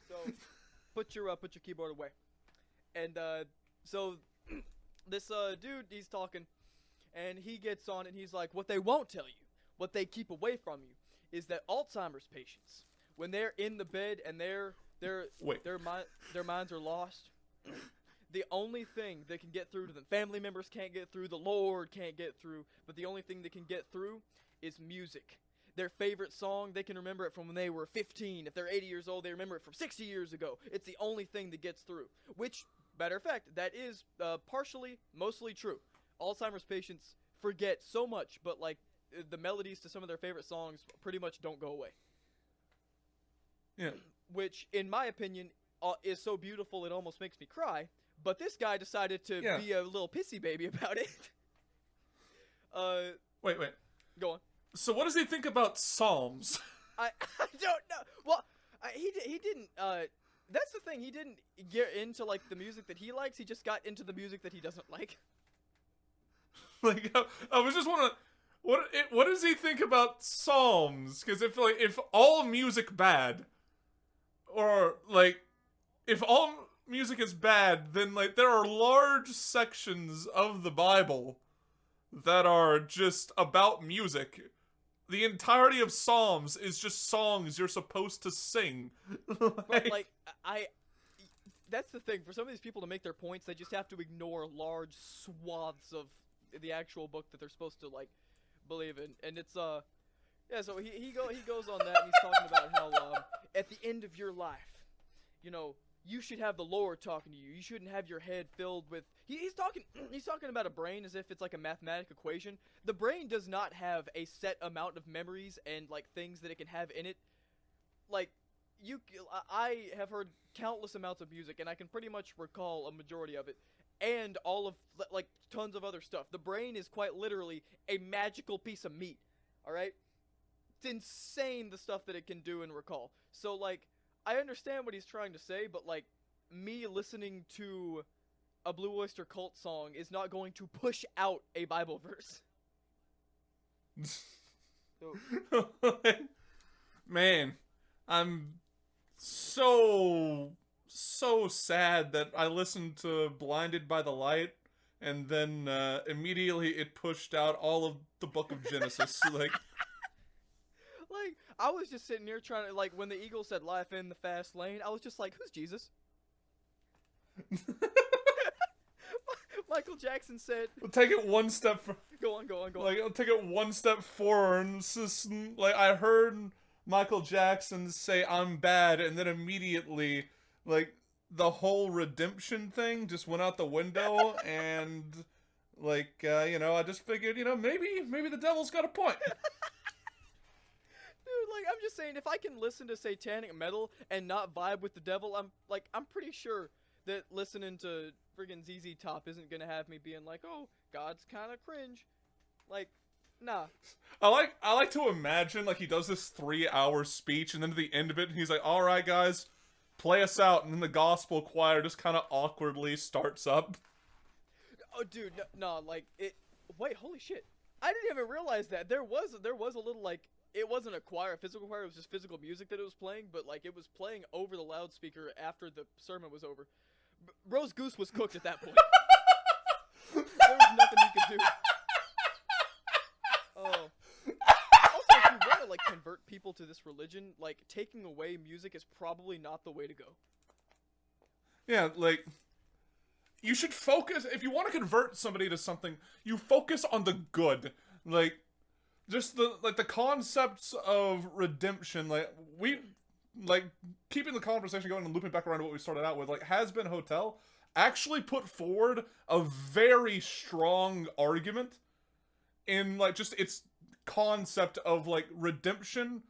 So, put your keyboard away. And so this dude, he's talking, and he gets on and he's like, what they won't tell you, what they keep away from you, is that Alzheimer's patients when they're in the bed and Wait. their minds are lost, the only thing that can get through to them, family members can't get through, the Lord can't get through, but the only thing that can get through is music. Their favorite song, they can remember it from when they were 15. If they're 80 years old, they remember it from 60 years ago. It's the only thing that gets through. Which, matter of fact, that is mostly true. Alzheimer's patients forget so much, but like the melodies to some of their favorite songs pretty much don't go away. Yeah. Which, in my opinion, is so beautiful it almost makes me cry. But this guy decided to be a little pissy baby about it. Wait. Go on. So what does he think about Psalms? I don't know. Well, he didn't. That's the thing. He didn't get into like the music that he likes. He just got into the music that he doesn't like. Like, I was just wondering, what does he think about Psalms? Because if all music bad, or like if all music is bad, then like there are large sections of the Bible that are just about music. The entirety of Psalms is just songs you're supposed to sing. That's the thing. For some of these people to make their points, they just have to ignore large swaths of the actual book that they're supposed to like believe in. And it's yeah. So he goes on that, and he's talking about how at the end of your life, you know, you should have the Lord talking to you. You shouldn't have your head filled with. He's talking about a brain as if it's like a mathematical equation. The brain does not have a set amount of memories and like things that it can have in it. Like I have heard countless amounts of music, and I can pretty much recall a majority of it, and all of like tons of other stuff. The brain is quite literally a magical piece of meat. All right, it's insane the stuff that it can do and recall. So like, I understand what he's trying to say, but like, me listening to a Blue Oyster Cult song is not going to push out a Bible verse. Man, I'm so sad that I listened to Blinded by the Light, and then immediately it pushed out all of the book of Genesis. Like, I was just sitting here trying to, like, when the Eagles said life in the fast lane, I was just like, who's Jesus? Michael Jackson said... We'll take it one step... Go on. Like, I'll take it one step forward, and it's just, like, I heard Michael Jackson say, I'm bad, and then immediately, like, the whole redemption thing just went out the window, and, like, you know, I just figured, you know, maybe the devil's got a point. Dude, like, I'm just saying, if I can listen to satanic metal and not vibe with the devil, I'm pretty sure that listening to friggin' ZZ Top isn't gonna have me being like, oh, God's kind of cringe. Like, nah. I like to imagine, like, he does this 3-hour speech, and then at the end of it, he's like, alright, guys, play us out, and then the gospel choir just kind of awkwardly starts up. Oh, dude, no, like, wait, holy shit. I didn't even realize that. There was a little, like, it wasn't a choir, a physical choir, it was just physical music that it was playing, but, like, it was playing over the loudspeaker after the sermon was over. Rose Goose was cooked at that point. There was nothing he could do. Oh. Also, if you want to, like, convert people to this religion, like, taking away music is probably not the way to go. Yeah, like, you should focus, if you want to convert somebody to something, you focus on the good. Like, just the concepts of redemption, like, keeping the conversation going and looping back around to what we started out with, like, Hazbin Hotel actually put forward a very strong argument in, like, just its concept of, like, redemption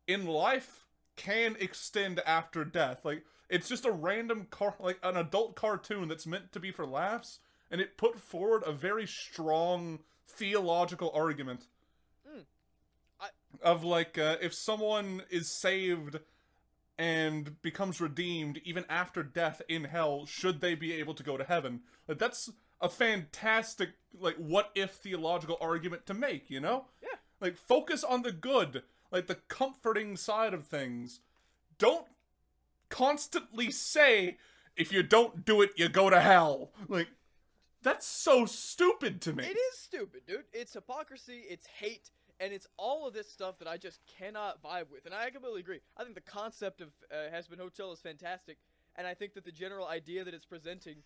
in life can extend after death. Like, it's just a random like, an adult cartoon that's meant to be for laughs, and it put forward a very strong theological argument. Of, like, if someone is saved and becomes redeemed even after death in hell, should they be able to go to heaven? Like, that's a fantastic, like, what-if theological argument to make, you know? Yeah. Like, focus on the good, like, the comforting side of things. Don't constantly say, if you don't do it, you go to hell. Like, that's so stupid to me. It is stupid, dude. It's hypocrisy, it's hate, And it's all of this stuff that I just cannot vibe with. And I completely agree. I think the concept of Hazbin Hotel is fantastic. And I think that the general idea that it's presenting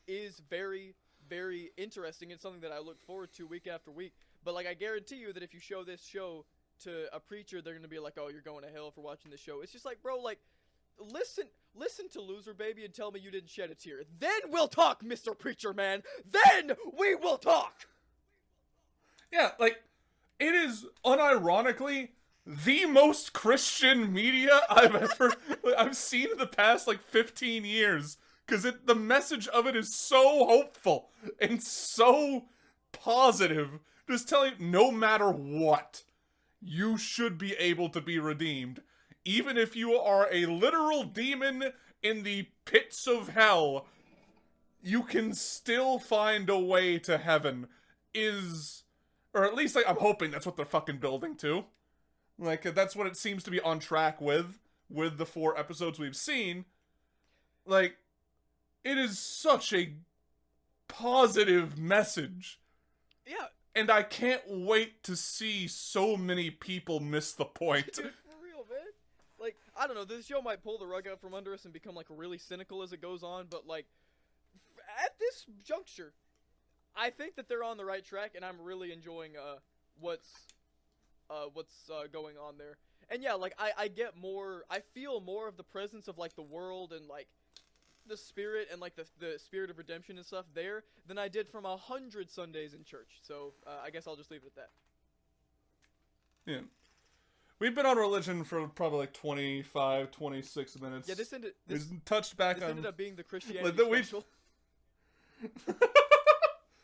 is very, very interesting. It's something that I look forward to week after week. But, like, I guarantee you that if you show this show to a preacher, they're going to be like, oh, you're going to hell for watching this show. It's just like, bro, like, listen to Loser Baby and tell me you didn't shed a tear. Then we'll talk, Mr. Preacher Man. Then we will talk. Yeah, like, it is unironically the most Christian media I've seen in the past, like, 15 years. Because the message of it is so hopeful and so positive. Just telling you, no matter what, you should be able to be redeemed. Even if you are a literal demon in the pits of hell, you can still find a way to heaven. Or at least, like, I'm hoping that's what they're fucking building to. Like, that's what it seems to be on track with the 4 episodes we've seen. Like, it is such a positive message. Yeah. And I can't wait to see so many people miss the point. Dude, for real, man. Like, I don't know, this show might pull the rug out from under us and become, like, really cynical as it goes on, but, like, at this juncture, I think that they're on the right track, and I'm really enjoying, what's going on there. And yeah, like, I feel more of the presence of, like, the world and, like, the spirit and, like, the spirit of redemption and stuff there than I did from 100 Sundays in church. So, I guess I'll just leave it at that. Yeah. We've been on religion for probably like 25, 26 minutes. Yeah, this ended up being the Christianity special.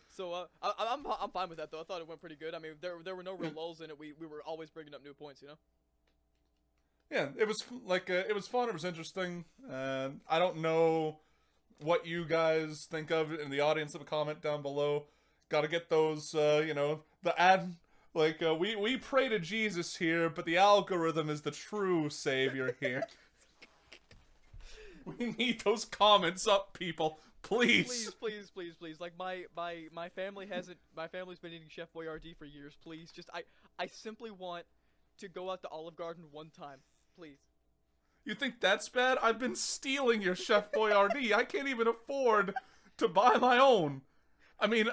So, I'm fine with that, though. I thought it went pretty good. I mean, there were no real lulls in it. We were always bringing up new points, you know? Yeah, it was like it was fun. It was interesting. I don't know what you guys think of it in the audience. Of a comment down below. Got to get those, the ad. Like we pray to Jesus here, but the algorithm is the true savior here. We need those comments up, people. Please. Please. Like my family hasn't. My family's been eating Chef Boyardee for years. Please, just I simply want to go out to Olive Garden one time. Please. You think that's bad? I've been stealing your Chef Boyardee. I can't even afford to buy my own. I mean,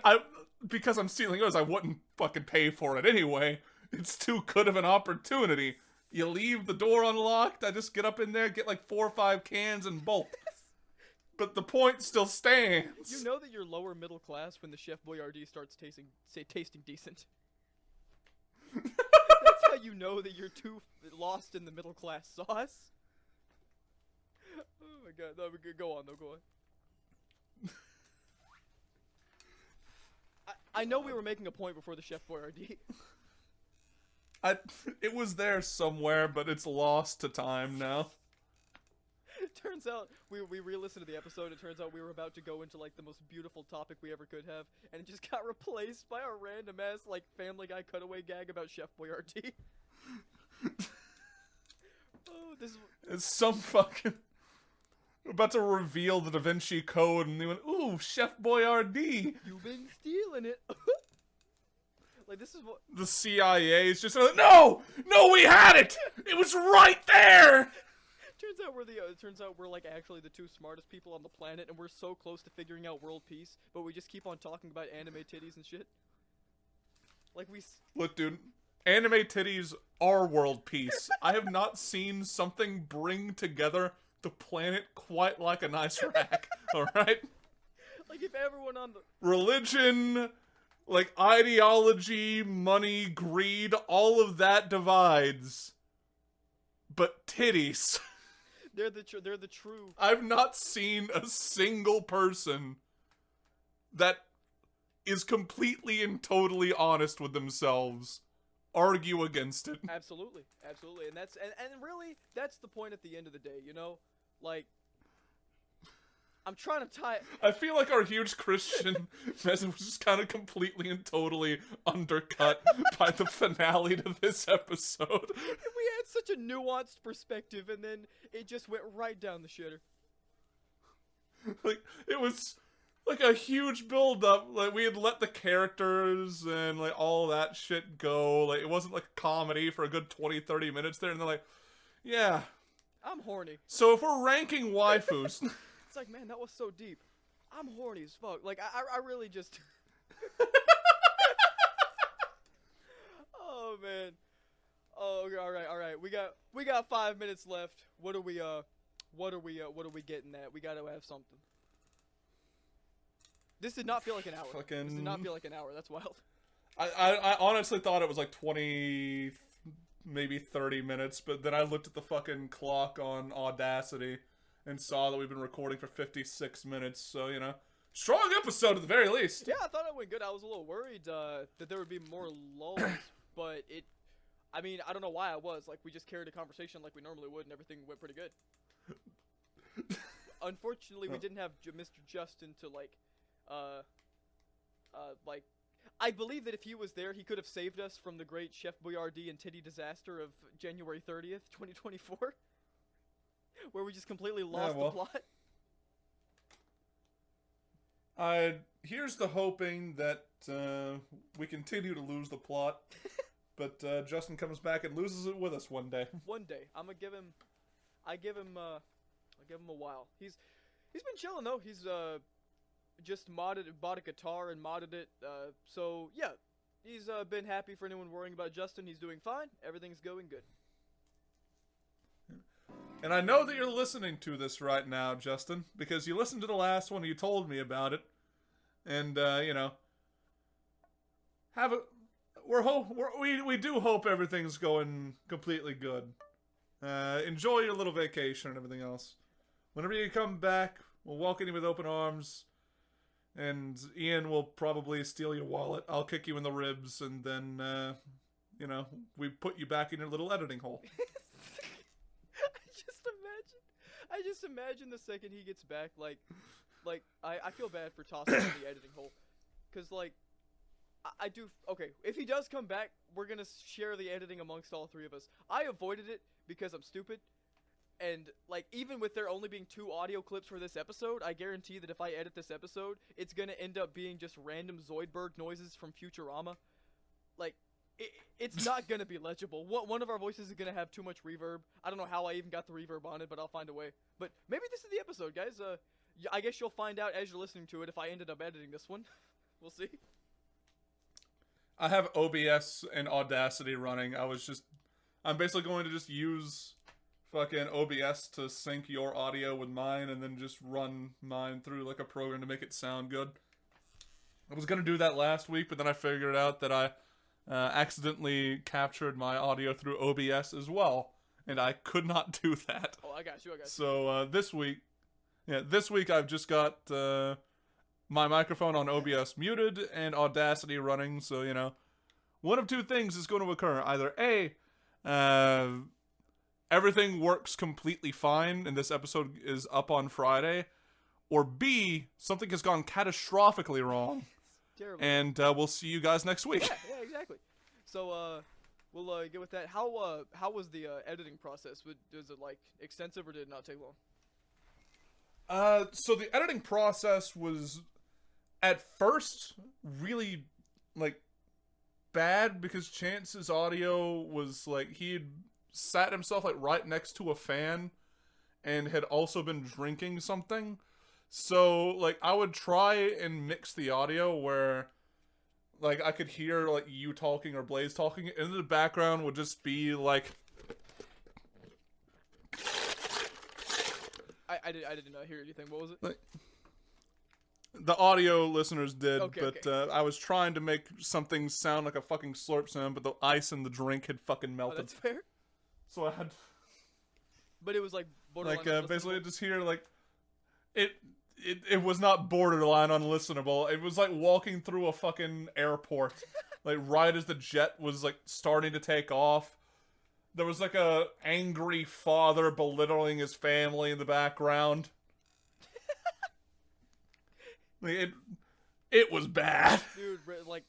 because I'm stealing yours, I wouldn't fucking pay for it anyway. It's too good of an opportunity. You leave the door unlocked, I just get up in there, get like 4 or 5 cans and bolt. But the point still stands. You know that you're lower middle class when the Chef Boyardee starts tasting decent. That's how you know that you're too lost in the middle class sauce. Oh my god, no, go on. I know we were making a point before the Chef Boyardee. It was there somewhere, but it's lost to time now. It turns out, we re-listened to the episode, it turns out we were about to go into, like, the most beautiful topic we ever could have, and it just got replaced by a random-ass, like, Family Guy cutaway gag about Chef Boyardee. Oh, this is... It's some fucking... We're about to reveal the Da Vinci Code, and they went, ooh, Chef Boyardee! You've been stealing it! Like, this is what... The CIA is just like, no, we had it! It was right there! Turns out we're like actually the 2 smartest people on the planet, and we're so close to figuring out world peace, but we just keep on talking about anime titties and shit. Like Look, dude, anime titties are world peace. I have not seen something bring together the planet quite like a nice rack. All right. Like if everyone on the religion, like ideology, money, greed, all of that divides, but titties. They're the true. I've not seen a single person that is completely and totally honest with themselves argue against it. Absolutely, and and really that's the point at the end of the day, you know? Like I'm trying to tie it. I feel like our huge Christian message was just kind of completely and totally undercut by the finale to this episode. We had such a nuanced perspective, and then it just went right down the shitter. Like, it was... like a huge build up. Like we had let the characters and like all that shit go. Like it wasn't like a comedy for a good 20-30 minutes there, and they're like, yeah. I'm horny. So if we're ranking waifus, It's like, man, that was so deep. I'm horny as fuck. Like I really just. Oh man. Oh, okay, all right. We got 5 minutes left. What are we getting at? We gotta have something. This did not feel like an hour. This did not feel like an hour. That's wild. I honestly thought it was like 20, maybe 30 minutes, but then I looked at the fucking clock on Audacity and saw that we've been recording for 56 minutes. So you know, strong episode at the very least. Yeah, I thought it went good. I was a little worried that there would be more lulls, but it. I mean, I don't know why I was. Like, we just carried a conversation like we normally would, and everything went pretty good. Unfortunately, we didn't have Mr. Justin to, like, I believe that if he was there, he could have saved us from the great Chef Boyardee and titty disaster of January 30th, 2024, where we just completely lost the plot. Here's the hoping that we continue to lose the plot. But Justin comes back and loses it with us one day. One day, I give him a while. He's been chilling though. He's just bought a guitar and modded it. So yeah, he's been happy. For anyone worrying about Justin, he's doing fine. Everything's going good. And I know that you're listening to this right now, Justin, because you listened to the last one and you told me about it. And you know, we do hope everything's going completely good. Enjoy your little vacation and everything else. Whenever you come back, we'll welcome you with open arms. And Ian will probably steal your wallet. I'll kick you in the ribs, and then, you know, we put you back in your little editing hole. I just imagine the second he gets back, like I feel bad for tossing him in the editing hole, cause like. I do. Okay, if he does come back, we're gonna share the editing amongst all three of us. I avoided it because I'm stupid, and like even with there only being 2 audio clips for this episode, I guarantee that if I edit this episode, it's gonna end up being just random Zoidberg noises from Futurama. Like, it's not gonna be legible. One of our voices is gonna have too much reverb. I don't know how I even got the reverb on it, but I'll find a way. But maybe this is the episode, guys. I guess you'll find out as you're listening to it if I ended up editing this one. We'll see. I have OBS and Audacity running. I'm basically going to just use fucking OBS to sync your audio with mine and then just run mine through like a program to make it sound good. I was going to do that last week, but then I figured out that I accidentally captured my audio through OBS as well, and I could not do that. Oh, I got you. So this week I've just got my microphone on OBS muted and Audacity running, so, you know, one of two things is going to occur. Either A, everything works completely fine and this episode is up on Friday, or B, something has gone catastrophically wrong. Terrible. And we'll see you guys next week. Yeah, exactly. So, we'll get with that. How was the editing process? Was it, like, extensive or did it not take long? So the editing process was, at first, really, like, bad because Chance's audio was, like, he had sat himself, like, right next to a fan and had also been drinking something. So, like, I would try and mix the audio where, like, I could hear, like, you talking or Blaze talking, and in the background would just be, like... I didn't hear anything. What was it? Like, the audio listeners did, okay, but okay. I was trying to make something sound like a fucking slurp sound, but the ice in the drink had fucking melted. Oh, that's fair. So I had... But it was, like, borderline basically unlistenable? just hear, like... It was not borderline unlistenable. It was like walking through a fucking airport. Like, right as the jet was, like, starting to take off. There was, like, a angry father belittling his family in the background. Like, it was bad. Dude, like,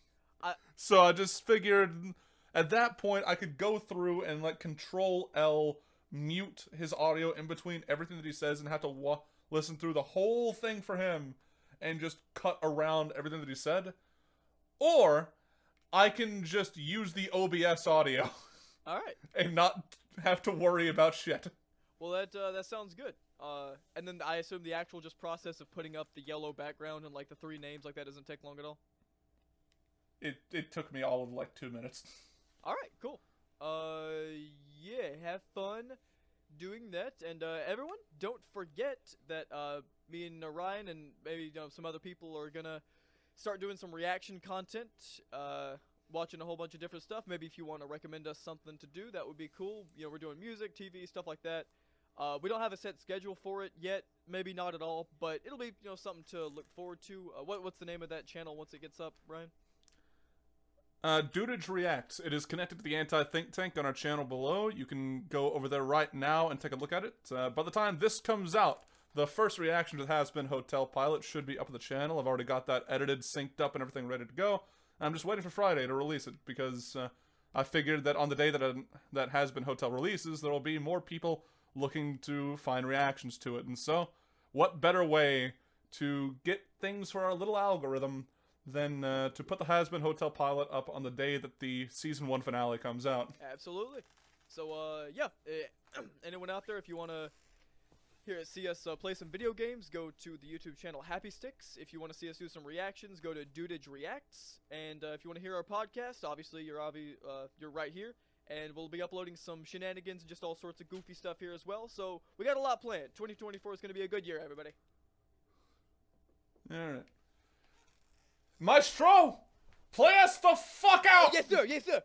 So I just figured, at that point, I could go through and, like, Control-L, mute his audio in between everything that he says and have to listen through the whole thing for him, and just cut around everything that he said, or I can just use the OBS audio All right. and not have to worry about shit. Well, that sounds good. And then I assume the actual just process of putting up the yellow background and like the 3 names like that doesn't take long at all. It took me all of like 2 minutes. All right, cool. Yeah, have fun doing that, and everyone, don't forget that me and Ryan and maybe some other people are gonna start doing some reaction content, watching a whole bunch of different stuff. Maybe if you want to recommend us something to do, that would be cool. We're doing music, TV, stuff like that. We don't have a set schedule for it yet, maybe not at all, but it'll be something to look forward to. What's the name of that channel once it gets up, Ryan? DUDEAGE Reacts. It is connected to the Anti-Think Tank on our channel below. You can go over there right now and take a look at it. By the time this comes out, the first reaction to the Hazbin Hotel pilot should be up on the channel. I've already got that edited, synced up, and everything ready to go. I'm just waiting for Friday to release it, because I figured that on the day that Hazbin Hotel releases, there will be more people looking to find reactions to it. And so, what better way to get things for our little algorithm than to put the Hazbin Hotel pilot up on the day that the Season 1 finale comes out. Absolutely. So, yeah. Anyone out there, if you want to see us play some video games, go to the YouTube channel Happy Sticks. If you want to see us do some reactions, go to DUDEAGE Reacts. And if you want to hear our podcast, obviously you're right here. And we'll be uploading some shenanigans and just all sorts of goofy stuff here as well. So, we got a lot planned. 2024 is going to be a good year, everybody. Alright. Maestro! Play us the fuck out! Yes, sir! Yes, sir!